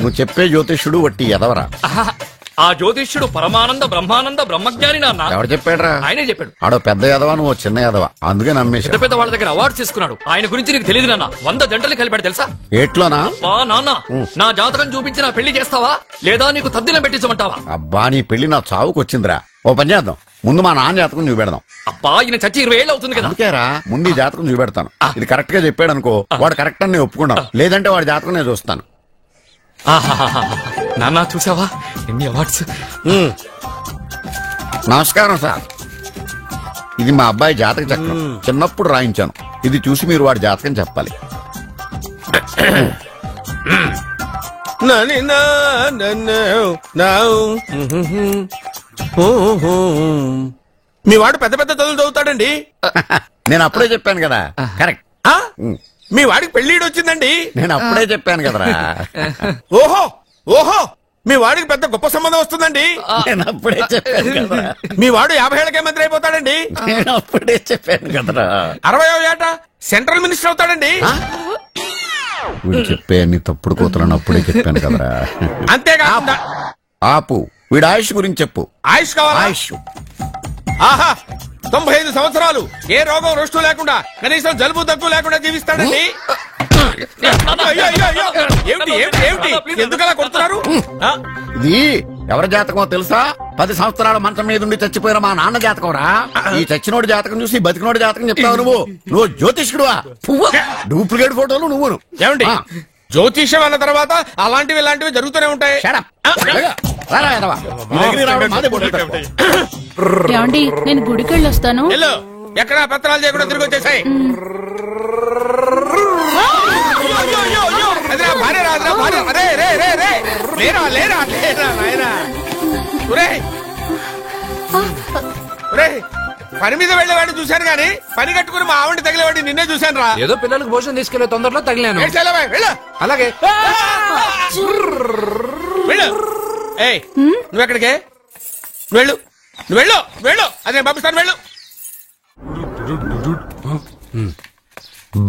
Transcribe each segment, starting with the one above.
నువ్వు చెప్పే జ్యోతిష్యుడు వట్టి ఎదవరా? ఆ జ్యోతిష్యుడు పరమానంద బ్రహ్మానంద బ్రహ్మజ్ఞాని నాన్న. ఎవరు చెప్పాడురా? ఆయనే చెప్పాడు. ఆడో పెద్ద ఎదవా, నువ్వు చిన్న ఎదవా, అందుకే నమ్మేశా. పెద్ద పెద్ద వాళ్ళ దగ్గర అవార్డ్స్ తీసుకున్నాడు. ఆయన గురించి నీకు తెలియదు నాన్న. 100 జంటలు కలిపాడు తెలుసా? ఏట్లోనా? నాన్న, నా జాతకం చూపించి నా పెళ్లి చేస్తావా లేదా నీకు తద్దిలం పెట్టించమంటావా? అబ్బా, నీ పెళ్లి నా చావుకు వచ్చిందిరా. ఓ పని చేద్దాం, ముందు మా నాన్న జాతకం చూపెడదాం. అబ్బా, ఈయన చచ్చి 20 ఏళ్ళు అవుతుంది కదా. అందుకేరా ముందు ఈ జాతకం చూపెడతాను. ఇది కరెక్ట్ గా చెప్పాడు అనుకో, వాడు కరెక్ట్ అని నేను ఒప్పుకున్నాను. లేదంటే వాడి జాతకం నేను చూస్తాను. నాన్న చూసావా ఎన్ని అవార్డ్స్? నమస్కారం సార్, ఇది మా అబ్బాయి జాతక చక్రం. చిన్నప్పుడు రాయించాను. ఇది చూసి మీరు వాడి జాతకం చెప్పాలి. మీ వాడు పెద్ద పెద్ద చదువులు చదువుతాడండి. నేను అప్పుడే చెప్పాను కదా. కరెక్ట్. మీ వాడికి పెళ్లిడు వచ్చిందండి. నేను అప్పుడే చెప్పాను కదరా. ఓహో ఓహో, మీ వాడికి పెద్ద గొప్ప సంబంధం వస్తుందండి. నేను అప్పుడే చెప్పాను కదా. మీ వాడు 50 ఏళ్ళకే మంత్రి అయిపోతాడండి. నేను అప్పుడే చెప్పాను కదరా. 60వ ఏట సెంట్రల్ మినిస్టర్ అవుతాడండి. వీడు చెప్పే అన్ని తప్పుడు కూతులను అప్పుడే చెప్పాను కదరా. అంతేకాకుండా ఆపు, వీడి ఆయుష్ గురించి చెప్పు. ఆయుష్ కావాలా? ఆయుష్ ఆహా, 95 సంవత్సరాలు ఏ రోగం రుష్టు లేకుండా, కనీసం జలుబు దగ్గు లేకుండా జీవిస్తాడండి. ఏమిటి ఏమిటి ఏమిటి, ఎందుకలా కొడుతున్నారు? ఇది ఎవరి జాతకమో తెలుసా? 10 సంవత్సరాల మంచం మీద ఉండి చచ్చిపోయిన మా నాన్న జాతకం రా. ఈ చచ్చినోడి జాతకం చూసి బతికినోడి జాతకం చెప్తావు నువ్వు జ్యోతిష్కుడువా? డూప్లికేట్ ఫోటోలు నువ్వును. ఏమండి, జ్యోతిష్యం అన్న తర్వాత అలాంటివి ఇలాంటివి జరుగుతూనే ఉంటాయి. ఏమండి, నేను గుడికి వెళ్ళి వస్తాను. ఎక్కడ పత్రాలు చేయకుండా తిరిగి వచ్చేసాయి. పని మీద వెళ్ళేవాడిని చూశాను గాని పని కట్టుకుని మా ఆవిడ తగిలేవాడిని నిన్నే చూశాను రా. ఏదో పిల్లలకు భోజనం తీసుకెళ్లే తొందరలో తగిలాను. అలాగే వెళ్ళు. నువ్వెక్కడికే? వెళ్ళు వెళ్ళు వెళ్ళు, అదే పంపిస్తాను, వెళ్ళు.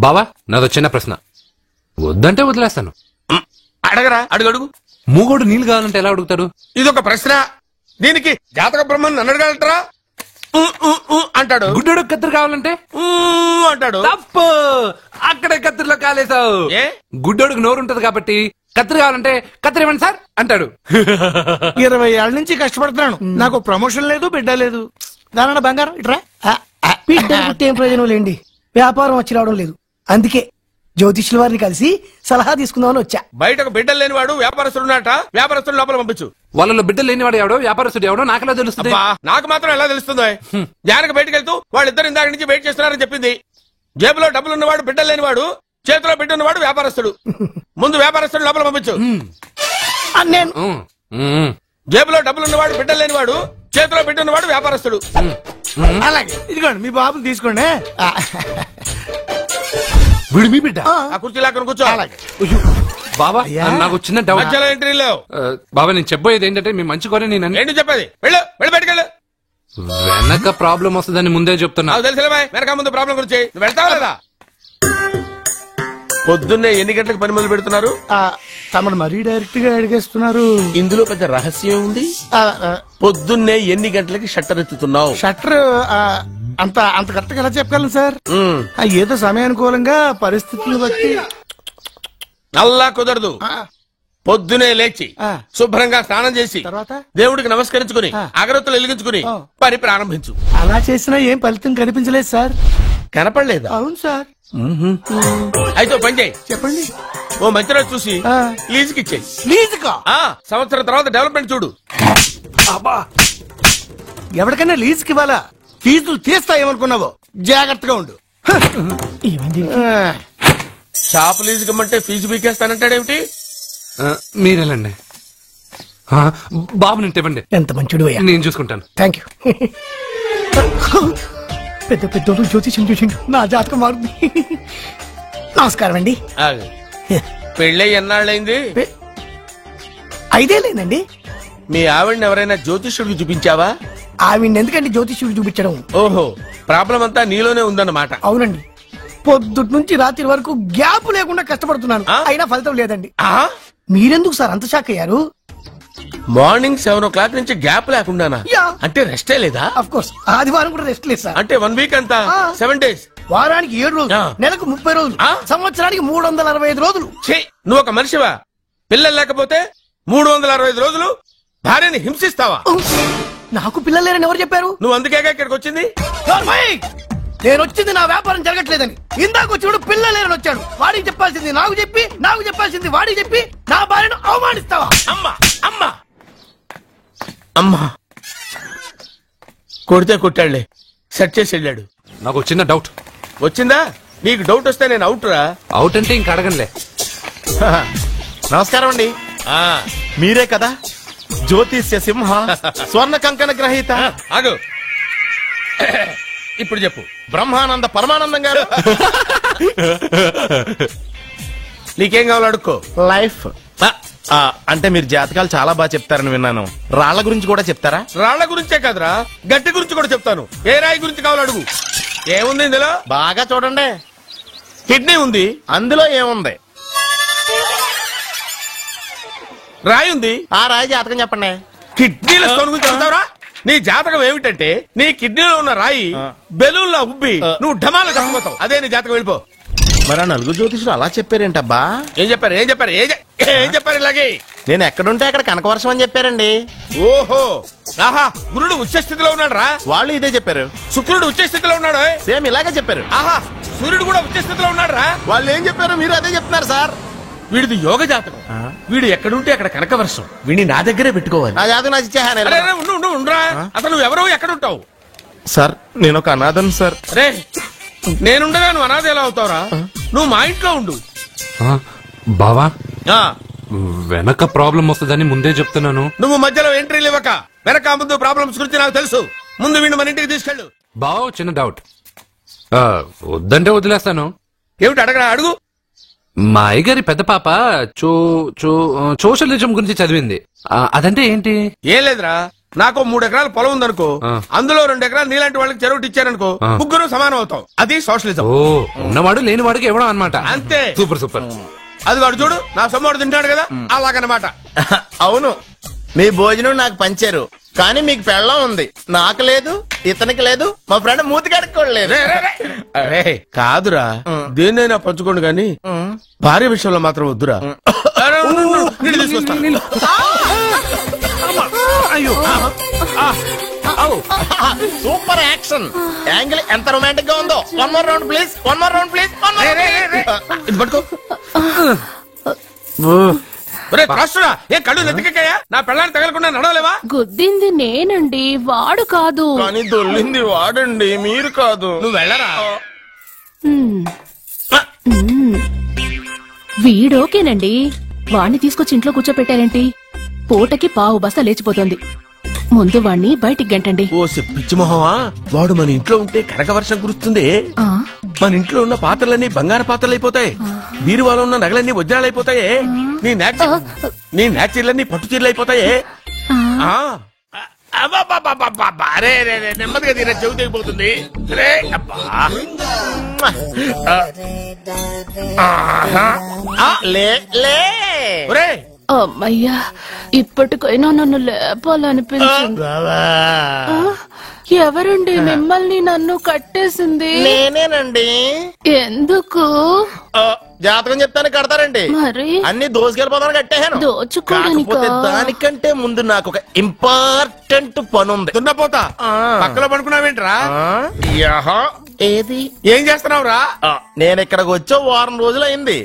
బావా, నాదో చిన్న ప్రశ్న. వద్దంటే వదిలేస్తాను. అడగరా, అడుగు. మూగోడు నీళ్ళు కావాలంటే ఎలా అడుగుతాడు? ఇదొక ప్రశ్న. దీనికి జాతక బ్రహ్మను నన్ను అడగలటరా? అంటాడు. గుడ్డోడు కత్తిరి కావాలంటే అంటాడు. తప్పు, అక్కడే కత్తిరిలో కాలేసావు. గుడ్డోడుకు నోరు ఉంటది కాబట్టి కత్తిరి కావాలంటే కత్తిరి ఇవ్వండి సార్ అంటాడు. 20 ఏళ్ల నుంచి కష్టపడుతున్నాను, నాకు ప్రమోషన్ లేదు, బిడ్డ లేదు. దానన్న బంగారం ఇట్రా. బిడ్డ పుట్టి ఏం ప్రయోజనం లేండి, వ్యాపారం వచ్చి రావడం లేదు. అందుకే జ్యోతిష్యుల వారిని కలిసి సలహా తీసుకుందామని వచ్చా. బయటకు బిడ్డలు లేనివాడు వ్యాపారస్తుడు ఉన్నట. వ్యాపారస్తుడు లోపల పంపించు. వాళ్ళలో బిడ్డలు లేనివాడు ఎవడో వ్యాపారస్తుడు ఎవడో నాకెలా తెలుస్తుంది? నాకు మాత్రం ఎలా తెలుస్తుందో? జానకి బయటకు వెళ్తూ వాళ్ళిద్దరు ఇందాక నుంచి వెయిట్ చేస్తున్నారని చెప్పింది. జేబులో డబ్బులు ఉన్నవాడు బిడ్డలు లేనివాడు, చేతిలో బిడ్డ ఉన్నవాడు వ్యాపారస్తుడు. ముందు వ్యాపారస్తుడు లోపల పంపించు. నేను జేబులో డబ్బులు ఉన్నవాడు బిడ్డలు లేనివాడు, చేతిలో బిడ్డ ఉన్నవాడు వ్యాపారస్తుడు. అలాగే, ఇదిగోండి మీ బాబుని తీసుకోండి. వీడు మీ బిడ్డ? ఆ కుర్చీ లాక్కని కూర్చో. బాబా, నాకు చిన్న డౌట్. మధ్యలో ఎంట్రీ లేవు. బాబా, నేను చెప్పబోయేది ఏంటంటే మీ మంచి కోరే. నేను ఏంటి చెప్పేది? వెళ్ళు వెళ్ళి బయటకెళ్ళు. వెనక ప్రాబ్లం వస్తుందని ముందే చెప్తున్నా. తెలుసులే బాయ్, వెనక ముందు ప్రాబ్లం గురించి. నువ్వు వెళ్తావా లేదా? పొద్దున్నే ఎన్ని గంటలకు పని మొదలు పెడుతున్నారు? తమను మరీ డైరెక్ట్ గా అడిగేస్తున్నారు. ఇందులో పెద్ద రహస్యం ఉంది. పొద్దున్నే ఎన్ని గంటలకి షట్టర్ ఎత్తుతున్నావు? షట్టర్ అంత కరెక్ట్ గా ఎలా చెప్పగలను సార్? ఏదో సమయానుకూలంగా పరిస్థితులను బట్టి. అల్లా కుదరదు. పొద్దునే లేచి శుభ్రంగా స్నానం చేసి దేవుడికి నమస్కరించుకుని అగరత్తులు వెలిగించుకుని పని ప్రారంభించు. అలా చేసినా ఏం ఫలితం కనిపించలేదు సార్. కనపడలేదా? అవును సార్. అయితే పని చేయి. చెప్పండి. ఓ మంచి రోజు చూసి లీజుకి ఇచ్చేయి. లీజుకా? సంవత్సరం తర్వాత డెవలప్మెంట్ చూడు. ఎవరికైనా లీజుకి ఇవ్వాలా? ఫీజులు తీస్తాయేమనుకున్నావో, జాగ్రత్తగా ఉండు. షాప్ లీజుకి ఇమ్మంటే ఫీజు పీకేస్తానంటాడేమిటి? మీరేలండి బాబు, నేను ఇవ్వండి. ఎంత మంచిడు, నేను చూసుకుంటాను. Thank you. పెద్ద పెద్దోడు జ్యోతిష్యం చూసిండు, నా జాతకం మారుంది. నమస్కారం అండి. పెళ్ళై ఎన్నాళ్ళైంది? 5 ఏళ్ళేనండి. మీ ఆవిడని ఎవరైనా జ్యోతిష్యుడికి చూపించావా? ఆవిడ ఎందుకంటే జ్యోతిష్యుడు చూపించడం. ఓహో, ప్రాబ్లం అంతా నీలోనే ఉందన్నమాట. అవునండి, పొద్దుటి నుంచి రాత్రి వరకు గ్యాప్ లేకుండా కష్టపడుతున్నాను, అయినా ఫలితం లేదండి. మీరెందుకు సార్ అంత షాక్ అయ్యారు? మార్నింగ్ 7 o'clock నుంచి గ్యాప్ లేకుండానా? అంటే రెస్టే లేదా? అఫ్ కోర్స్, ఆదివారం కూడా రెస్ట్ లేదు సార్. అంటే 1 week అంతా 7 days, వారానికి 7 రోజులు, నెలకు 30 రోజులు, సంవత్సరానికి 365 రోజులు. నువ్వు ఒక మనిషివా? పిల్లలు లేకపోతే 365 రోజులు భార్యని హింసిస్తావా? నాకు పిల్లలు లేరని ఎవరు చెప్పారు? నువ్వు అందుకేగా ఇక్కడికి వచ్చింది. నేను వచ్చింది నా వ్యాపారం జరగట్లేదని. ఇందాక వచ్చినప్పుడు పిల్లలు లేరని వచ్చాడు. వాడికి చెప్పాల్సింది నాకు చెప్పి, నాకు చెప్పాల్సింది వాడికి చెప్పి నా భార్యను అవమానిస్తావా? అమ్మా అమ్మా అమ్మా, కొడితే కొట్టాడులే, సెట్ చేసి వెళ్ళాడు. నాకు చిన్న డౌట్ వచ్చిందా? నీకు డౌట్ వస్తే నేను అవుట్ రా. అవుట్ అంటే ఇంక అడగనులే. నమస్కారం అండి. మీరే కదా జ్యోతిష్య సింహ స్వర్ణ కంకణ గ్రహీత? ఆగు, ఇప్పుడు చెప్పు. బ్రహ్మానంద పరమానందం గారు. నీకేం కావాలో అడుక్కో. లైఫ్ అంటే మీరు జాతకాలు చాలా బాగా చెప్తారని విన్నాను. రాళ్ల గురించి కూడా చెప్తారా? రాళ్ల గురించే కాదురా, గట్టి గురించి కూడా చెప్తాను. ఏ రాయి గురించి కావాలో అడుగు. ఏముంది ఇందులో? బాగా చూడండి. కిడ్నీ ఉంది. అందులో ఏముంది? రాయి ఉంది. ఆ రాయి జాతకం చెప్పండి. కిడ్నీల స్టోన్ గురించి చెప్తావురా? నీ జాతకం ఏమిటంటే నీ కిడ్నీలో ఉన్న రాయి బెలూన్లా ఉబ్బి నువ్వు ఢమాల చచ్చిపోతావు. అదే నీ జాతకం. వెళ్ళిపో. మరి ఆ నలుగురు జ్యోతిషులు అలా చెప్పారేంటబ్బా? ఏం చెప్పారు? ఏం చెప్పారు? ఏం చెప్పారు? ఇలాగే నేను ఎక్కడుంటే అక్కడ కనకవర్షం అని చెప్పారండి. ఓహో, ఆహా, గురుడు ఉచ్చ స్థితిలో ఉన్నాడు రా. వాళ్ళు ఇదే చెప్పారు. శుక్రుడు ఉచ్చ స్థితిలో ఉన్నాడు. సేమ్ ఇలాగే చెప్పారు. ఆహా, సూర్యుడు కూడా ఉచ్చ స్థితిలో ఉన్నాడు రా. వాళ్ళు ఏం చెప్పారు మీరు అదే చెప్తున్నారు సార్. వీడిది యోగ జాతకం. వీడు ఎక్కడుంటే అక్కడ కనకవర్షం. వీడిని నా దగ్గరే పెట్టుకోవాలి. నా జాతకం నాకు ఇచ్చేహాను. ఉండరా, అసలు నువ్వెవరో ఎక్కడుంటావు? సార్ నేను ఒక అనాథను సార్. రే, నేనుండగా నువ్వు అనాథ ఎలా అవుతావురా? నువ్వు మా ఇంట్లో ఉండు. బావా, వెనక ప్రాబ్లం వస్తుందని ముందే చెప్తున్నాను. నువ్వు మధ్యలో ఎంట్రీలు ఇవ్వక. వెనక ముందు ప్రాబ్లమ్స్ గురించి నాకు తెలుసు. ముందు వీడిని మన ఇంటికి తీసుకెళ్ళు. బావా, చిన్న డౌట్. వద్దంటే వదిలేస్తాను. ఏమిటి అడగరా? అడుగు. మా అయ్యగారి పెద్ద పాప సోషలిజం గురించి చదివింది. అదంటే ఏంటి? ఏం లేదురా, నాకు 3 ఎకరాల పొలం ఉందనుకో, అందులో 2 ఎకరాలు నీలాంటి వాళ్ళకి చెరువు ఇచ్చారనుకో, ముగ్గురు సమానం అవుతాం. అది సోషలిజం. ఓ, ఉన్నవాడు లేనివాడికి ఇవ్వడం అనమాట. అంతే. Super super. అది వాడు చూడు, నా సొమ్మడు తింటాడు కదా, అలాగనమాట. అవును, మీ భోజనం నాకు పంచారు, కానీ మీకు పెళ్ళం ఉంది, నాకు లేదు, ఇతనికి లేదు, మా ఫ్రెండ్ మూతి కడుక్కోలేదు. కాదురా, దేన్నైనా పంచుకోండి గాని భార్య విషయంలో మాత్రం వద్దురా. సూపర్ యాక్షన్ యాంగిల్ ఎంత రొమాంటిక్ గా ఉందో. 1 more round please, 1 more round please. ఇది పట్టుకో. ఏ కళ్ళు నెత్తికెక్కాయా? నా పెళ్ళాన్ని తగలకుండా నడవలేవా? గుద్దింది నేనండి, వాడు కాదు. కానీ దొల్లింది వాడండి, మీరు కాదు. నువ్వు వెళ్ళరా. వీడోకేనండి, వాణ్ణి తీసుకొచ్చి ఇంట్లో కూర్చోపెట్టారేంటి? పూటకి పావు బస్తా లేచిపోతుంది. ముందు వాణ్ణి బయటికి గంటండి. ఓ పిచ్చి మొహమా, వాడు మన ఇంట్లో ఉంటే కనకవర్షం కురుస్తుంది. మన ఇంట్లో ఉన్న పాత్రలన్నీ బంగారు పాత్రలు అయిపోతాయి. బీరువాలో ఉన్న నగలన్నీ వజ్రాలు అయిపోతాయి. నీ నాచీర్లన్నీ పట్టు చీరలు అయిపోతాయి. నెమ్మదిగా తీరా, చెవి తెగిపోతుంది. అమ్మయ్యా, ఇప్పటికైనా నన్ను లేపాలనిపించింది. ఎవరండి మిమ్మల్ని నన్ను కట్టేసింది? నేనేనండి. ఎందుకు? జాతకం చెప్తాను కడతారండి. మరి అన్ని దోసుకెళ్ళిపోతాను కట్టేహాను. దోచుకోవడానికా? దానికంటే ముందు నాకు ఒక ఇంపార్టెంట్ పని ఉంది. దున్నపోతా, పక్కలో పడుకున్నావేంట్రా? ఏది? ఏం చేస్తున్నావురా? నేను ఇక్కడికి వచ్చే 1 వారం రోజులు అయింది.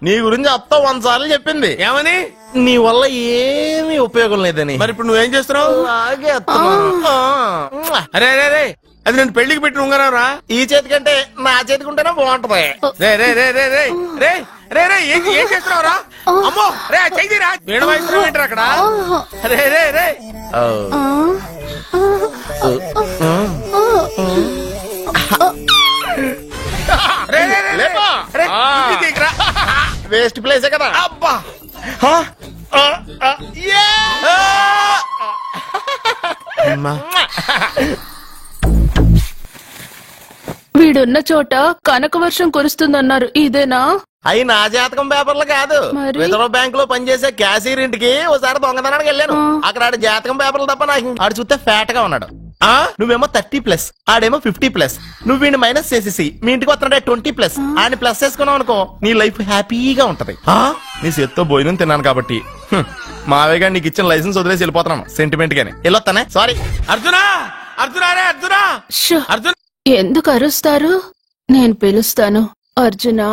నీ గురించి అత్త 100 సార్లు చెప్పింది. ఏమని? నీ వల్ల ఏమీ ఉపయోగం లేదని. మరి ఇప్పుడు నువ్వేం చేస్తున్నావు? అరే అరే రే, అది నేను పెళ్లికి పెట్టిన ఉంగరం రా. ఈ చేతి కంటే నా చేతికి ఉంటేనే బాగుంటది. ఏం చేస్తున్నావు రా? అమ్మో రే, చెయ్యిరా. వీణ వయసు ఏంటారు అక్కడ? రే రే రే వేస్ట్ ప్లేసే కదా. అబ్బా, వీడున్న చోట కనక వర్షం కురుస్తుందన్నారు ఇదేనా? అయి నా జాతకం పేపర్లు కాదు. మరి? రిజర్వ్ బ్యాంక్ లో పనిచేసే క్యాషియర్ ఇంటికి ఒకసారి దొంగతనానికి వెళ్ళాను. అక్కడ ఆడ జాతకం పేపర్లు తప్ప నాకు ఆడు చూస్తే ఫ్యాట్ గా ఉన్నాడు. నువ్వేమో 30+, ఆడేమో 50+. నువ్వు వీడిని మైనస్ చేసేసి మీ ఇంటికి వస్తున్నాడే 20+. ఆయన ప్లస్ చేసుకున్నావు అనుకో నీ లైఫ్ హ్యాపీగా ఉంటది. నీ చేత్తో భోజనం తిన్నాను కాబట్టి మావేగా నీకు ఇచ్చిన లైసెన్స్ వదిలేసి వెళ్ళిపోతున్నాను సెంటిమెంట్ గానే. వెళ్ళొస్తానే. సారీ. అర్జునా అర్జునా రే అర్జునా షో! అర్జున్ ఎందుకు అరుస్తారు? నేను పిలుస్తాను. అర్జునా,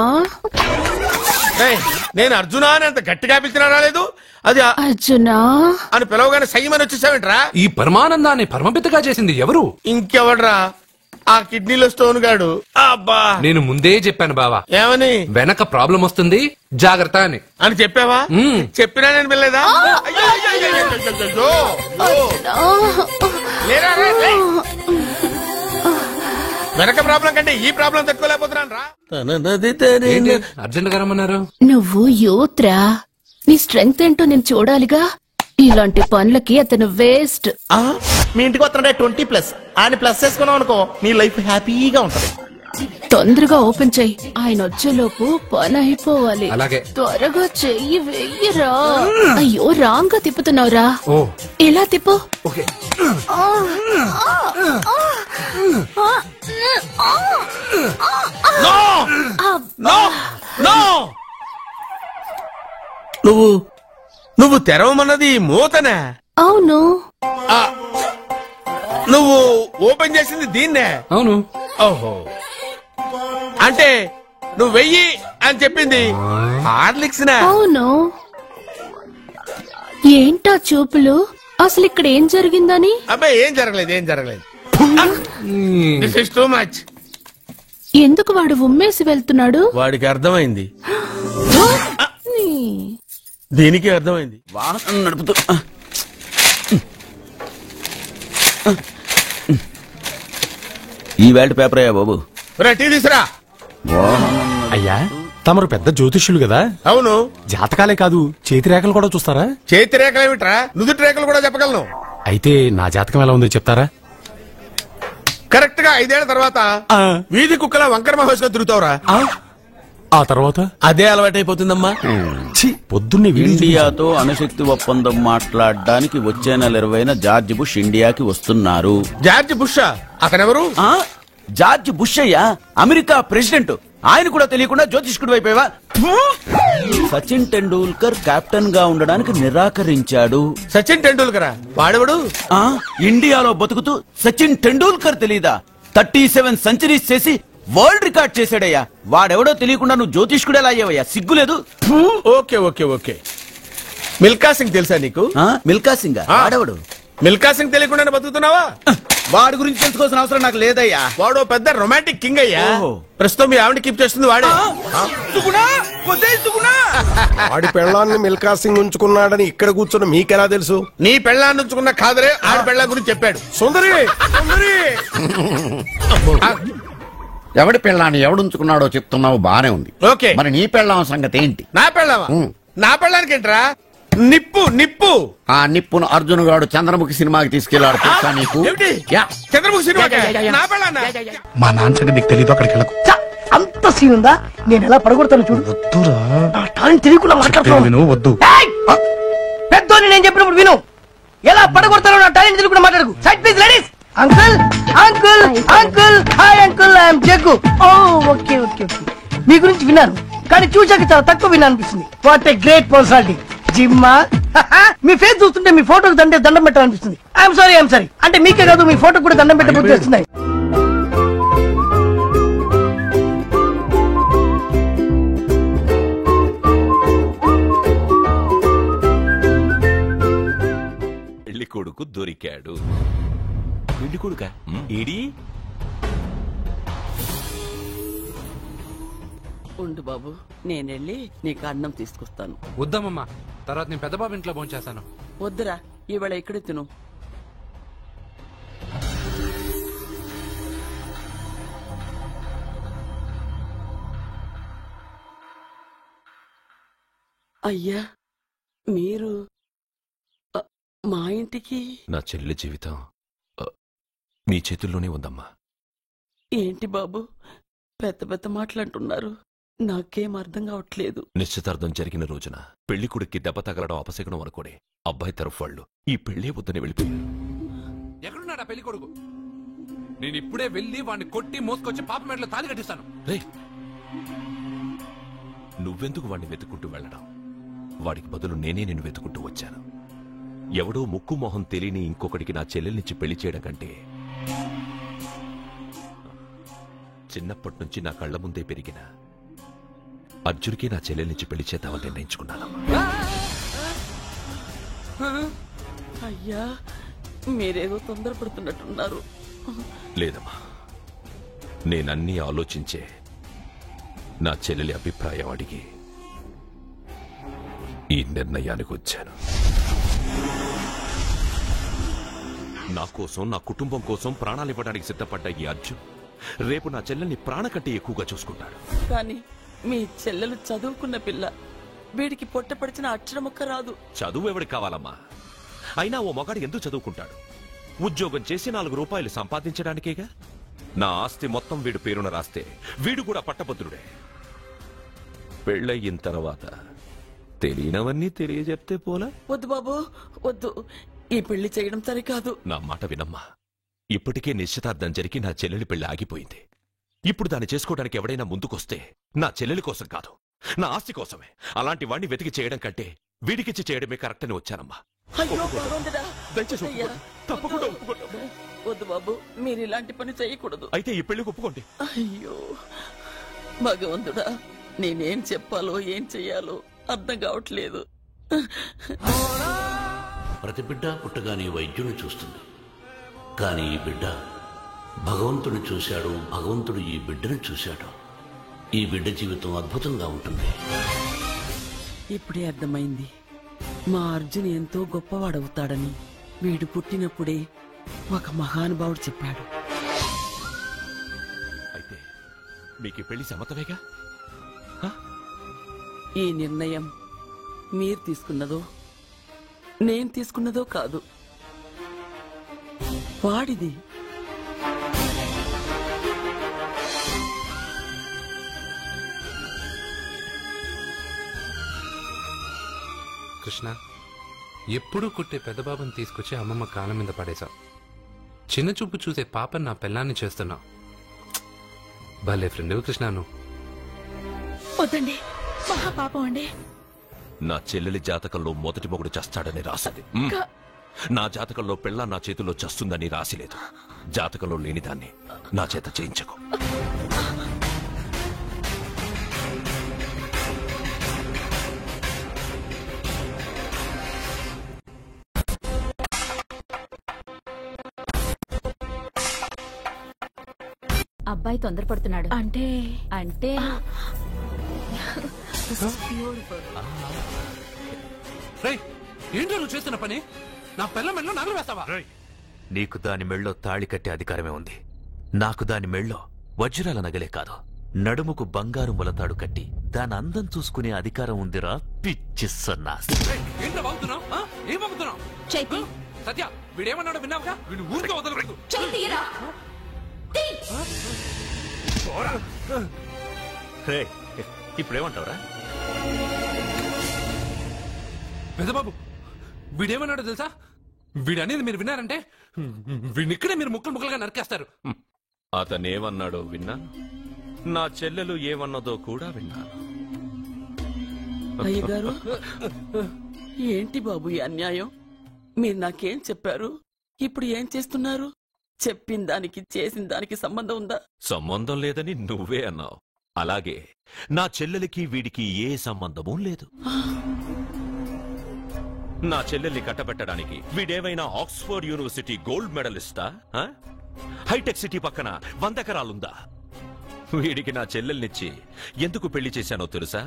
నేను అర్జునా అని అంత గట్టిగా పిలిచినా రాలేదు. అది అర్జునా అని పిలవగానే సైమని వచ్చేసావేంట్రా? ఈ పరమానందాన్ని పరమపితగా చేసింది ఎవరు? ఇంకెవడ్రా? ఆ కిడ్నీలో స్టోన్ గాడు. అబ్బా, నేను ముందే చెప్పాను బావా, ఏమని? వెనక ప్రాబ్లం వస్తుంది జాగ్రత్త అని. అని చెప్పావా? చెప్పినా నేను వెళ్ళలేదా? అయ్యో, అయ్యో, అయ్యో, అయ్యో, అయ్యో, అయ్యో. లేరా, లే. వెనక ప్రాబ్లం కంటే ఈ ప్రాబ్లం తట్టుకోలేకపోతున్నాను రా. అర్జెంట్ గా రమ్మన్నారు. నువ్వు యూత్రా, నీ స్ట్రెంగ్త్ ఏంటో నేను చూడాలిగా. ఇలాంటి పనులకి అతను వేస్ట్. మీ ఇంటికి వస్తున్నాడే 20+. ఆయన ప్లస్ చేసుకున్నావు అనుకో నీ లైఫ్ హ్యాపీగా ఉంటది. తొందరగా ఓపెన్ చెయ్యి, ఆయన వచ్చేలోపు పని అయిపోవాలి. అలాగే. త్వరగా చెయ్యి వెయ్యరా. అయ్యో, రాంగ్ గా తిప్పుతున్నావురా. ఓ, ఇలా తిప్పు. ఓకే. నువ్వు తెరవమన్నది మూతనే. అవును. నువ్వు ఓపెన్ చేసింది దీన్నే. అవును. ఓహో, అంటే నువ్వు వెయ్యి అని చెప్పింది హార్లిక్స్ నా? అవును. ఏంటా చూపులు? అసలు ఇక్కడ ఏం జరిగిందని? అబ్బాయి ఏం జరగలేదు, ఏం జరగలేదు. This is too much. ఎందుకు వాడు ఉమ్మేసి వెళ్తున్నాడు? వాడికి అర్థమైంది, దీనికి అర్థమైంది. వాహనం నడుపుతూ ఈ వేల్ట్ పేపర్ అయ్యా బాబు. టీ తీసురా. అయ్యా, తమరు పెద్ద జ్యోతిష్యులు కదా, అవును. జాతకాలే కాదు చేతి రేఖలు కూడా చూస్తారా? చేతి రేఖలు ఏమిట్రా, నుదుటి రేఖలు కూడా చెప్పగలను. అయితే నా జాతకం ఎలా ఉందో చెప్తారా? కరెక్ట్ గా 5 ఏళ్ల తర్వాత వీధి కుక్కల వంకర మహోత్సవం తిరుగుతావురా. ఆ తర్వాత అదే అలవాటైపోతుందమ్మా. పొద్దున్నే ఇండియాతో అణుశక్తి ఒప్పందం మాట్లాడడానికి వచ్చే నెల 20న జార్జ్ బుష్ ఇండియాకి వస్తున్నారు. జార్జ్ బుష్ అతనెవరు? జార్జ్ బుష్ అయ్యా, అమెరికా ప్రెసిడెంట్. ఆయన కూడా తెలియకుండా జ్యోతిష్కుడు అయిపోయావా? సచిన్ టెండూల్కర్ కెప్టెన్ గా ఉండడానికి నిరాకరించాడు. సచిన్ టెండూల్కర్ వాడెవడు? ఇండియాలో బతుకుతూ సచిన్ టెండూల్కర్ తెలీదా? 37 సెంచరీస్ చేసి వరల్డ్ రికార్డ్ చేశాడయ్యా. వాడెవడో తెలియకుండా నువ్వు జ్యోతిష్కుడు ఎలా అయ్యావయ్యా? సిగ్గులేదు. Okay okay okay. Milkha Singh తెలుసా నీకు? మిల్కా సింగ్ వాడెవడు? మిల్కా సింగ్ తెలియకుండా బతుకుతున్నావా? వాడి గురించి తెలుసుకోవాల్సిన అవసరం నాకు లేదయ్యా. వాడు పెద్ద రొమాంటిక్ కింగ్ అయ్యా. ఓహో. ప్రస్తుతం మీ ఆవిడ కీప్ చేస్తుంది వాడే. వాడి పెళ్ళాన్ని మిల్కా సింగ్ ఉంచుకున్నాడని ఇక్కడ కూర్చున్న మీకెలా తెలుసు? నీ పెళ్ళాన్ని ఉంచుకున్న కాదరే ఆడి పెళ్ళ గురించి చెప్పాడు. సుందరి సుందరి ఎవడి పెళ్ళాన్ని ఎవడుంచుకున్నాడో చెప్తున్నావు, బానే ఉంది. ఓకే, మరి నీ పెళ్ళాం సంగతి ఏంటి? నా పెళ్ళావా? నా పెళ్ళానికి ఏంట్రా? నిప్పు నిప్పు. ఆ నిప్పును అర్జున్ గాడు చంద్రముఖి సినిమాకి తీసుకెళ్లాడు తెలుసా నీకు? ఏమిటి? చంద్రముఖి సినిమా నా పెళ్ళాన్నా? మా నాన్న సంగతి నీకు తెలీదు, అక్కడికి వెళ్ళకు. అంత సీన్ ఉందా? నేను ఎలా పడగొడతాను చూడు. వద్దురా, నా టాలెంట్ తెలియకుండా మాట్లాడుతున్నావు. విను, వద్దు. పెద్దోని నేను చెప్పినప్పుడు విను. ఎలా పడగొడతానో నా టాలెంట్ తెలియకుండా మాట్లాడకు. Side please ladies. Uncle uncle uncle, hi uncle, I'm Jaggu. Oh okay okay okay. మీ గురించి విన్నాను కానీ చూసాక చాలా తక్కువ విన్నా అనిపిస్తుంది. What a great personality. జిమ్మా, మీ ఫేస్ చూస్తుంటే మీ ఫోటోకి దండం పెట్టాలనిపిస్తుంది. I'm sorry. అంటే మీకే కాదు, మీ ఫోటోకి కూడా దండం పెట్టబోతు వస్తున్నాయి. పెళ్లి కొడుకు దొరికాడు. పెళ్లి కొడుక ఈడి ఉండు బాబు, నేనెళ్ళి నీకు అన్నం తీసుకొస్తాను. వద్దామమ్మా, తర్వాత నేను పెద్ద బాబు ఇంట్లో భోంచేస్తాను. వద్దురా, ఇవాళ ఇక్కడే తిను. అయ్యా, మీరు మా ఇంటికి? నా చెల్లి జీవితం మీ చేతుల్లోనే ఉందమ్మా. ఏంటి బాబు పెద్ద పెద్ద మాటలంటున్నారు? నాకేం అర్థం కావట్లేదు. నిశ్చితార్థం జరిగిన రోజున పెళ్లి కొడుక్కి దెబ్బ తగలడం అపశకునం అనుకోడే అబ్బాయి తరఫు వాళ్ళు ఈ పెళ్లే వద్దని వెళ్ళిపోయారు. ఎక్కడున్నాడా పెళ్లి కొడుకు? నేను ఇప్పుడే వెళ్ళి వాడిని కొట్టి మోసుకొచ్చి పాప మెడలో తాళి కట్టిస్తాను. రే, నువ్వెందుకు వాడిని వెతుక్కుంటూ వెళ్ళడం? వాడికి బదులు నేనే నిన్ను వెతుకుంటూ వచ్చాను. ఎవడో ముక్కు మొహం తెలియని ఇంకొకడికి నా చెల్లెల్నిచ్చి పెళ్లి చేయడం కంటే చిన్నప్పటి నుంచి నా కళ్ల ముందే పెరిగిన అర్జున్కి నా చెల్లెల్నిచ్చి పెళ్లి చేద్దామని నిర్ణయించుకున్నానమ్మా. అయ్యా మీరేదో తొందరపడుతున్నట్టున్నారు. లేదమ్మా, నేనన్నీ ఆలోచించే నా చెల్లెలి అభిప్రాయం అడిగి ఈ నిర్ణయానికి వచ్చాను. నా కోసం, నా కుటుంబం కోసం ప్రాణాలు ఇవ్వడానికి సిద్ధపడ్డ ఈ అర్జున్ రేపు నా చెల్లెల్ని ప్రాణ కంటే ఎక్కువగా చూసుకుంటాడు. కానీ మీ చెల్లెలు చదువుకున్న పిల్ల, వీడికి పొట్టపడిచిన అక్షరముక్క రాదు. చదువు ఎవడికి కావాలమ్మా? అయినా ఓ మగాడు ఎందుకు చదువుకుంటాడు? ఉద్యోగం చేసి 4 రూపాయలు సంపాదించడానికేగా. నా ఆస్తి మొత్తం వీడు పేరున రాస్తే వీడు కూడా పట్టభద్రుడే. పెళ్ళయిన తర్వాత తెలియనవన్నీ తెలియజెప్తే పోలా? వద్దు బాబు వద్దు, ఈ పెళ్లి చేయడం సరికాదు. నా మాట వినమ్మా. ఇప్పటికే నిశ్చితార్థం జరిగి నా చెల్లెలి పెళ్లి ఆగిపోయింది. ఇప్పుడు దాన్ని చేసుకోవడానికి ఎవడైనా ముందుకొస్తే నా చెల్లెలి కోసం కాదు, నా ఆస్తి కోసమే. అలాంటి వాణ్ణి వెతికి చేయడం కంటే వీడికిచ్చి చేయడమే కరెక్ట్ అని వచ్చానమ్మా. అయ్యో భగవంతుడా, దయచేసి అయ్యా, తప్పకుండా ఒప్పుకోండి. వద్దు బాబు, మీరు ఇలాంటి పని చేయకూడదు. అయితే ఈ పెళ్లికి ఒప్పుకోండి. అయ్యో భగవంతుడా, నేనేం చెప్పాలో ఏం చెయ్యాలో అర్థం కావట్లేదు. ప్రతి బిడ్డ పుట్టగానే వైద్యుని చూస్తుంది, కానీ ఈ బిడ్డ భగవంతుడు చూశాడు, భగవంతుడు ఈ బిడ్డను చూశాడు. ఈ బిడ్డ జీవితం అద్భుతంగా ఉంటుంది. ఇప్పుడే అర్థమైంది, మా అర్జున్ ఎంతో గొప్పవాడవుతాడని. వీడు పుట్టినప్పుడే ఒక మహానుభావుడు చెప్పాడు. అయితే మీకు పెళ్లి సమ్మతమేగా? ఈ నిర్ణయం మీరు తీసుకున్నదో నేను తీసుకున్నదో కాదు, వాడిది. కృష్ణ, ఎప్పుడూ కుట్టే పెద్ద బాబుని తీసుకొచ్చి అమ్మమ్మ కాళ్ళ మీద పడేశావు. చిన్న చూపు చూసే పాపని నా పెళ్ళాన్ని చేస్తున్నావు. భలే ఫ్రెండ్ కృష్ణ నువ్వు. వద్దండి, మహాపాపం అండి. నా చెల్లెలి జాతకంలో మొదటి మొగుడు చస్తాడని రాసింది. నా జాతకంలో పెళ్ళ నా చేతిలో చస్తుందని రాసిలేదు. జాతకంలో లేనిదాన్ని నా చేత చేయించకు. అబ్బాయి తొందరపడుతున్నాడు. అంటే అంటే ఏంటో నువ్వు చేస్తున్న పని? నా పిల్ల మెళ్ళలో నగలు వేస్తావా? నీకు దాని మెళ్ళో తాళి కట్టే అధికారమే ఉంది. నాకు దాని మెళ్ళో వజ్రాల నగలే కాదు, నడుముకు బంగారు ములతాడు కట్టి దాని అందం చూసుకునే అధికారం ఉందిరా పిచ్చి సన్నాసి. ఏంటో బాగుతున్నావు? ఏం బాగుతున్నావు? సత్య, వీడేమన్నాడో విన్నావుగా? వీడు ఊరికే వదలకూడదు. ఇప్పుడేమంటావురా? పెద్దబాబు, వీడేమన్నాడో తెలుసా? వీడనేది మీరు విన్నారంటే వీడినిక్కడే మీరు ముక్కలు ముక్కలుగా నరికేస్తారు. అతనేమన్నాడో విన్నా, నా చెల్లెలు ఏమన్నదో కూడా విన్నాను. అయ్యగారు, ఏంటి బాబు ఈ అన్యాయం? మీరు నాకేం చెప్పారు, ఇప్పుడు ఏం చేస్తున్నారు? చెప్పిన దానికి చేసిన దానికి సంబంధం ఉందా? సంబంధం లేదని నువ్వే అన్నావు. అలాగే నా చెల్లెలికి వీడికి ఏ సంబంధమూ లేదు. నా చెల్లెల్ని కట్టబెట్టడానికి వీడేమైనా ఆక్స్ఫర్డ్ యూనివర్సిటీ గోల్డ్ మెడలిస్టా? హైటెక్ సిటీ పక్కన 100 ఎకరాలుందా? వీడికి నా చెల్లెల్నిచ్చి ఎందుకు పెళ్లి చేశానో తెలుసా?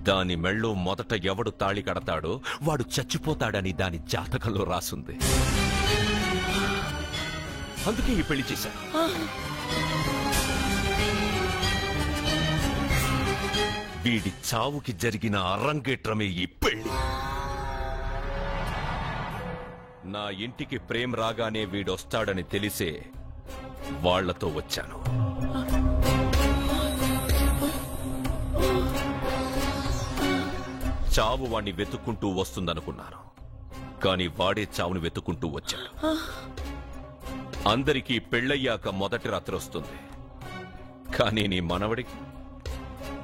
దాని మెళ్ళో మొదట ఎవడు తాళి కడతాడో వాడు చచ్చిపోతాడని దాని జాతకంలో రాసుంది. అందుకే ఈ పెళ్లి చేశాను. వీడి చావుకి జరిగిన అరంగేట్రమే ఈ పెళ్లి. నా ఇంటికి ప్రేమ్ రాగానే వీడొస్తాడని తెలిసే వాళ్లతో వచ్చాను. చావు వాణ్ణి వెతుక్కుంటూ వస్తుందనుకున్నాను, కాని వాడే చావుని వెతుక్కుంటూ వచ్చాడు. అందరికీ పెళ్ళయ్యాక మొదటి రాత్రి వస్తుంది, కానీ నీ మనవడికి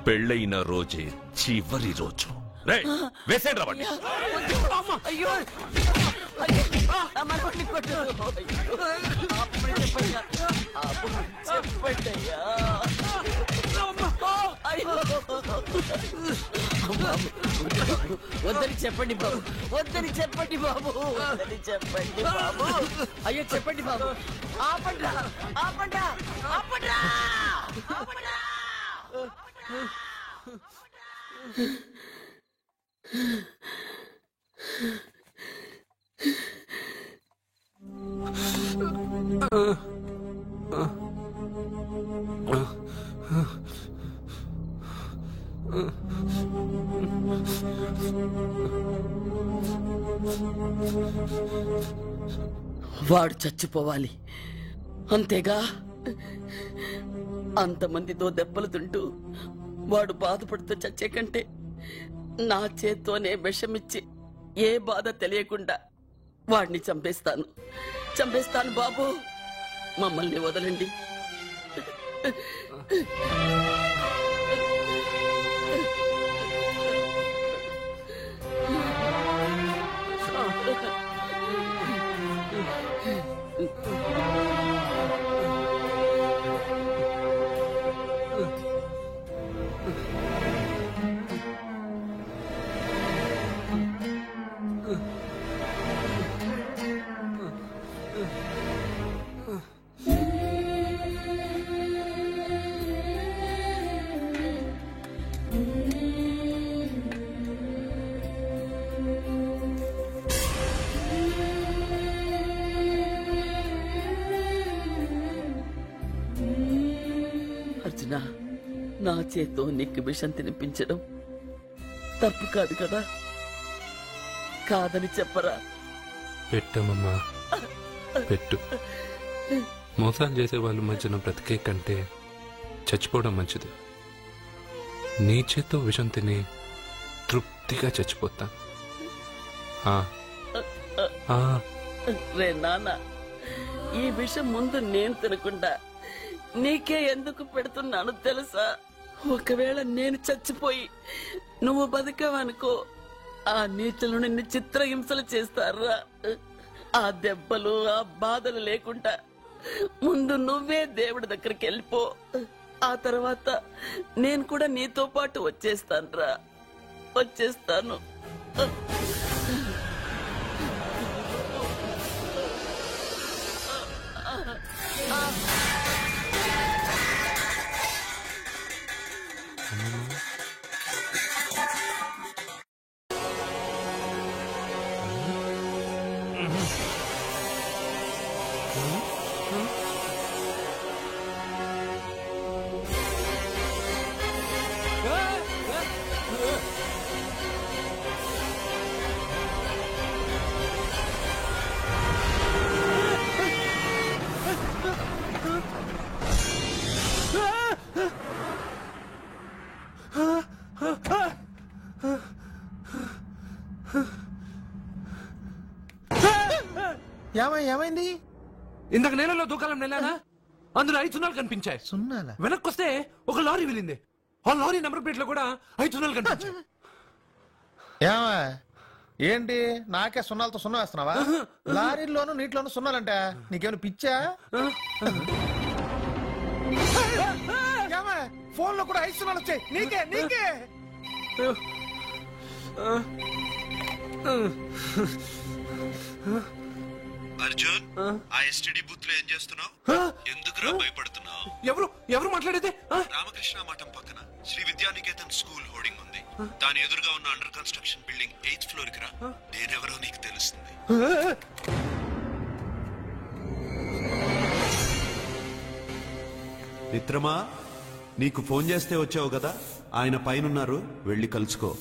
పెళ్ళైన రోజే చివరి రోజు. వేసేయండి రావండి. అయ్యో వద్దని చెప్పండి బాబు, వద్దని చెప్పండి బాబు, వద్దని చెప్పండి బాబు. అయ్యో చెప్పండి బాబు. ఆపండ్రా, ఆపండ్రా, ఆపండ్రా, ఆపండ్రా. వాడు చచ్చిపోవాలి అంతేగా. అంతమందితో దెబ్బలు తింటూ వాడు బాధపడుతూ చచ్చే కంటే నా చేత్తోనే విషమిచ్చి ఏ బాధ తెలియకుండా వాడిని చంపేస్తాను, చంపేస్తాను బాబు. మమ్మల్ని వదలండి. అర్జున, నా చేత్తో నీకు విషం తినిపించడం తప్పు కాదు కదా? కాదని చెప్పరా? పెట్టమమ్మా, పెట్టు. మోసాలు చేసే వాళ్ళ మధ్యన బ్రతికే కంటే చచ్చిపోవడం మంచిది. నీ చేత్తో విషం తిని తృప్తిగా చచ్చిపోతా. రే నాన్న, ఈ విషయం ముందు నేను తినకుండా నీకే ఎందుకు పెడుతున్నాను తెలుసా? ఒకవేళ నేను చచ్చిపోయి నువ్వు బతికావనుకో, ఆ నీచులు నిన్ను చిత్రహింసలు చేస్తారా? ఆ దెబ్బలు, ఆ బాధలు లేకుండా ముందు నువ్వే దేవుడి దగ్గరికి వెళ్ళిపో. ఆ తర్వాత నేను కూడా నీతో పాటు వచ్చేస్తానురా, వచ్చేస్తాను. ఏమైంది? ఇందాక నేలలో దూకాలం నెలానా, అందులో 5 సున్నాలు కనిపించాయి. సున్నాలా? వెనక్కొస్తే ఒక లారీ వెళ్ళింది. ఆ లారీ నెంబర్ ప్లేట్ లో కూడా 5 సున్నాలు కనిపించాయి. ఏంటి నాకే సున్నాలతో సున్నా వేస్తున్నావా? లారీల్లోనూ నీటిలోనూ సున్నాలంటే నీకేమైనా పిచ్చా? ఫోన్ లో కూడా 5 సున్నాలు వచ్చాయి. నీకే నీకే అర్జున్, ఆ ఎస్టీడీ బూత్ లో ఏం చేస్తున్నావు? ఎందుకురా భయపడుతున్నావు? ఎవరు మాట్లాడేది? రామకృష్ణ మఠం పక్కన శ్రీ విద్యానికేతన్ స్కూల్ హోర్డింగ్ ఉంది. దాని ఎదురుగా ఉన్న under construction building 8th floor కి రా. నేనెవరో నీకు తెలుస్తుంది. మిత్రమా, నీకు ఫోన్ చేస్తే వచ్చావు కదా, ఆయన పైనున్నారు, వెళ్ళి కలుసుకో.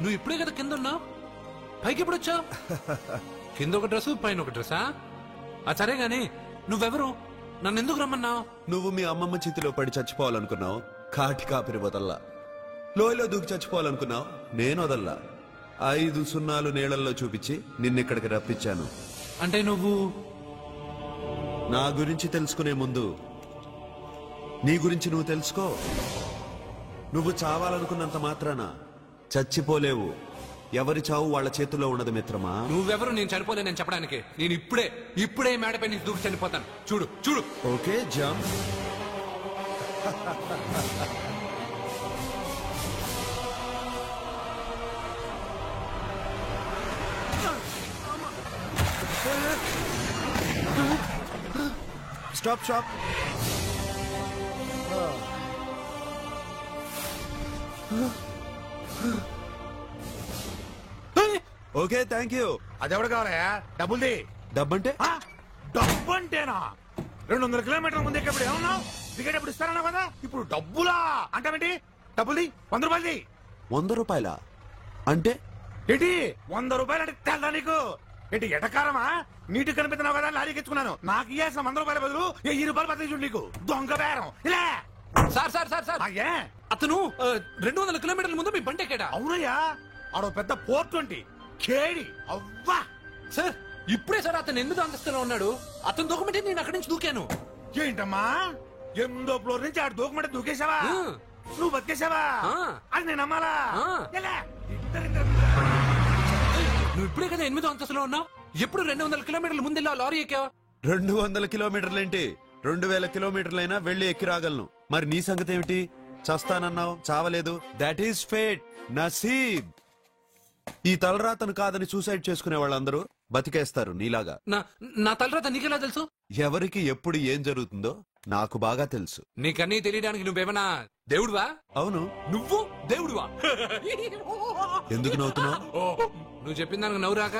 నువ్వు ఇప్పుడే కదా కింద ఉన్నావు, పైకి ఎప్పుడు వచ్చావు? కింద ఒక డ్రెస్ పైన ఒక డ్రెస్సా? సరే గాని నువ్వెవరు? నన్ను ఎందుకు రమ్మన్నావు? నువ్వు మీ అమ్మమ్మ చేతిలో పడి చచ్చిపోవాలనుకున్నావు, కాటి కాపిరి వదల్లా. లోయలో దూకి చచ్చిపోవాలనుకున్నావు, నేను వదల్లా. 5 సున్నాలు నీళ్లలో చూపించి నిన్నిక్కడికి రప్పించాను. అంటే నువ్వు నా గురించి తెలుసుకునే ముందు నీ గురించి నువ్వు తెలుసుకో. నువ్వు చావాలనుకున్నంత మాత్రాన చచ్చిపోలేవు. ఎవరి చావు వాళ్ళ చేతుల్లో ఉండదు మిత్రమా. నువ్వెవరు నేను చనిపోలేనని చెప్పడానికి? నేను ఇప్పుడే మేడపై నుంచి దూకి చనిపోతాను. చూడు చూడు. Okay jump. Stop stop. Okay thank you. అదెవడు కావాలయా? డబ్బుల్ది. డబ్బంటే? డబ్బు అంటేనా? 200 కిలోమీటర్ల ముందు ఎక్కడ ఏమన్నావు? దిగేటప్పుడు ఇస్తారన్నావు కదా, ఇప్పుడు డబ్బులా అంటావేంటి? డబ్బుల్ది 100 రూపాయలది. 100 రూపాయలా? అంటే ఏంటి 100 రూపాయలు అంటే తెల్దా నీకు? ఏంటి ఎటకారమా? నీటి కనిపిస్తున్నావు కదా లారీకి ఎత్తుకున్నాను. నాకు ఇయ్యాల్సిన 100 రూపాయల బదులు 1000 రూపాయలు బదిలీ చూడు నీకు. దొంగ బేరం. ఇలా సార్ సార్ సార్ సార్ అతను 200 కిలోమీటర్ల ముందు మీ బండి ఎక్కాడా? అవునయ్యా, ఆడో పెద్ద 420 కేడి. అవ్వా సార్, ఇప్పుడే సార్ అతను 8వ అంతస్తులో ఉన్నాడు. అతను దూకమంటే నేను అక్కడి నుంచి దూకాను. ఏంటమ్మా 8వ ఫ్లోర్ నుంచి ఆడు దూకమంటే దూకేశావా? నువ్వు బతికేశావా? అది నేను నమ్మాలా? నువ్వు ఇప్పుడే కదా 8వ అంతస్తులో ఉన్నావు. ఎప్పుడు 200 కిలోమీటర్ల ముందు లారీ ఎక్కావా? 200 కిలోమీటర్లేంటి, 2000 కిలోమీటర్లైనా వెళ్లి ఎక్కి రాగలను. మరి నీ సంగతి ఏమిటి? చస్తానన్నావు, చావలేదు. That is fate, నసీబ్. ఈ తలరాతను కాదని సూసైడ్ చేసుకునే వాళ్ళందరూ బతికేస్తారు నీలాగా. నా తలరాత నీకెలా తెలుసు? ఎవరికి ఎప్పుడు ఏం జరుగుతుందో నాకు బాగా తెలుసు. నీకన్నీ తెలియడానికి నువ్వేమన్నా దేవుడువా? అవును. నువ్వు దేవుడువా? ఎందుకు నవ్వుతున్నావు? నువ్వు చెప్పిన దానికి నవ్వు రాక?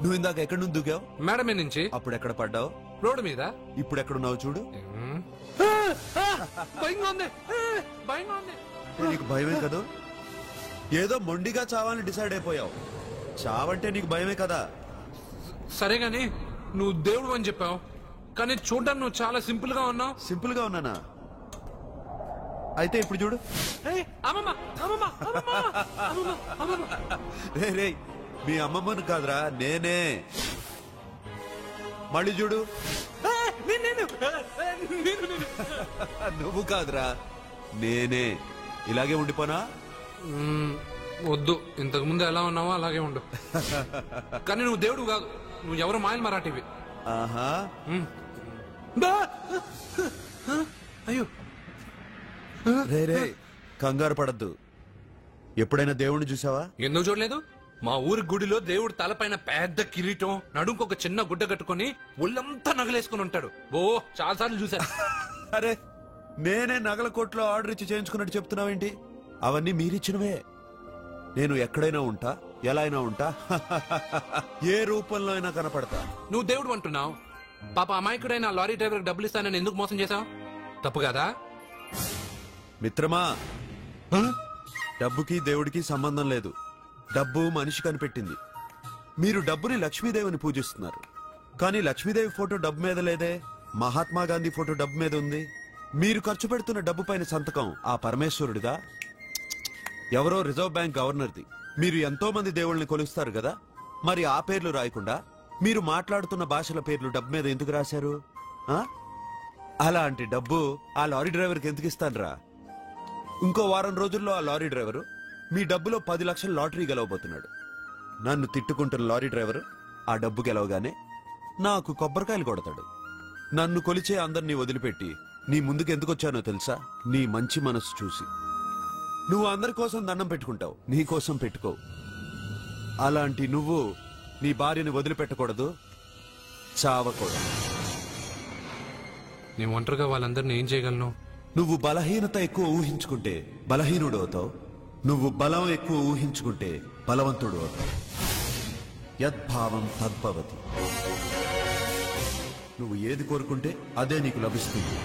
నువ్వు ఇందాక ఎక్కడి నుంచి దూకావు? మేడం మీద నుంచి. అప్పుడు ఎక్కడ పడ్డావు? రోడ్డు మీద. ఇప్పుడు ఎక్కడున్నావు చూడు. భయంగా ఉంది, భయంగా ఉంది. నీకు భయమే కదా? ఏదో మొండిగా చావాలని డిసైడ్ అయిపోయావు. చావంటే నీకు భయమే కదా? సరే గాని నువ్వు దేవుడు అని చెప్పావు, కానీ చూడ్డానికి నువ్వు చాలా సింపుల్ గా ఉన్నావు. సింపుల్ గా ఉన్నానా? అయితే ఇప్పుడు చూడు. రే మీ అమ్మమ్మను కాదురా, నేనే. మళ్ళీ చూడు. నువ్వు కాదురా, నేనే. ఇలాగే ఉండిపోనా? వద్దు, ఇంతకు ముందు ఎలా ఉన్నావో అలాగే ఉండు. కానీ నువ్వు దేవుడు కాదు, నువ్వు ఎవరు మాయలు మరాఠీవి. ఆహా. అయ్యో రే కంగారు పడద్దు. ఎప్పుడైనా దేవుణ్ణి చూసావా? ఎందుకు చూడలేదు? మా ఊరి గుడిలో దేవుడు తలపైన పెద్ద కిరీటం, నడుంకొక చిన్న గుడ్డ కట్టుకుని ఒళ్ళంతా నగలేసుకుని ఉంటాడు. ఓ చాలా సార్లు చూసా. అరే నేనే నగల కొట్లో ఆర్డర్ ఇచ్చి చేయించుకున్నట్టు చెప్తున్నావేంటి? అవన్నీ మీరిచ్చినవే. నేను ఎక్కడైనా ఉంటా, ఎలా అయినా ఉంటా, ఏ రూపంలో అయినా కనపడతా. నువ్వు దేవుడు అంటున్నావు. పాప అమాయకుడైన లారీ డ్రైవర్ డబ్బులు ఇస్తానని ఎందుకు మోసం చేశావు? తప్పు కదా మిత్రమా? డబ్బుకి దేవుడికి సంబంధం లేదు. డబ్బు మనిషి కనిపెట్టింది. మీరు డబ్బుని లక్ష్మీదేవిని పూజిస్తున్నారు, కానీ లక్ష్మీదేవి ఫోటో డబ్బు మీద లేదే. మహాత్మా గాంధీ ఫోటో డబ్బు మీద ఉంది. మీరు ఖర్చు పెడుతున్న డబ్బు పైన సంతకం ఆ పరమేశ్వరుడిదా, ఎవరో రిజర్వ్ బ్యాంక్ గవర్నర్ది? మీరు ఎంతో మంది దేవుళ్ళని కొలుస్తారు కదా, మరి ఆ పేర్లు రాయకుండా మీరు మాట్లాడుతున్న భాషల పేర్లు డబ్బు మీద ఎందుకు రాశారు? అలాంటి డబ్బు ఆ లారీ డ్రైవర్కి ఎందుకు ఇస్తానురా? ఇంకో వారం రోజుల్లో ఆ లారీ డ్రైవరు మీ డబ్బులో 10 లక్షల లాటరీ గెలవబోతున్నాడు. నన్ను తిట్టుకుంటున్న లారీ డ్రైవరు ఆ డబ్బు గెలవగానే నాకు కొబ్బరికాయలు కొడతాడు. నన్ను కొలిచే అందరినీ వదిలిపెట్టి నీ ముందుకు ఎందుకొచ్చానో తెలుసా? నీ మంచి మనసు చూసి. నువ్వు అందరి కోసం దండం పెట్టుకుంటావు, నీ కోసం పెట్టుకోవు. అలాంటి నువ్వు నీ భార్యని వదిలిపెట్టకూడదు, చావకూడదు. నేను ఒంటరిగా వాళ్ళందరినీ ఏం చేయగలను? నువ్వు బలహీనత ఎక్కువ ఊహించుకుంటే బలహీనుడు అవుతావు, నువ్వు బలం ఎక్కువ ఊహించుకుంటే బలవంతుడు అవుతావు. యద్భావం తద్భవతి. నువ్వు ఏది కోరుకుంటే అదే నీకు లభిస్తుంది.